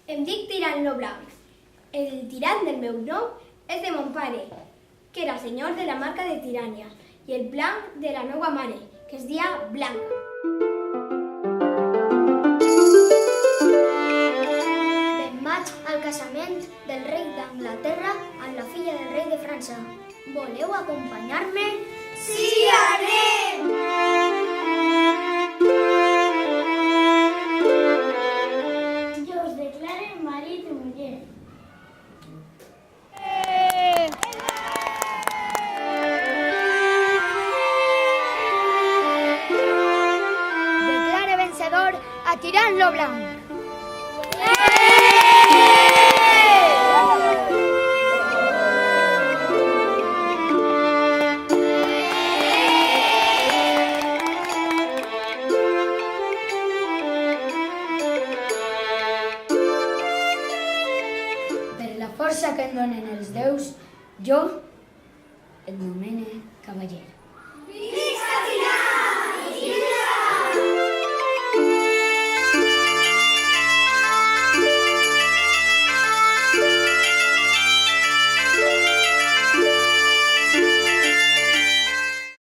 Em dic Tirant lo Blanc. El tirant del meu nom és de mon pare, que era senyor de la marca de Tirània, i el blanc de la meva mare, que es dia Blanca. Me'n vaig al casament del rei d'Anglaterra amb la filla del rei de França. Voleu acompanyar-me? Sí, anem! Jo us declare marit i muller. Declare vencedor a Tirant lo Blanc. Per la força que em donen els déus, jo et nomene cavaller.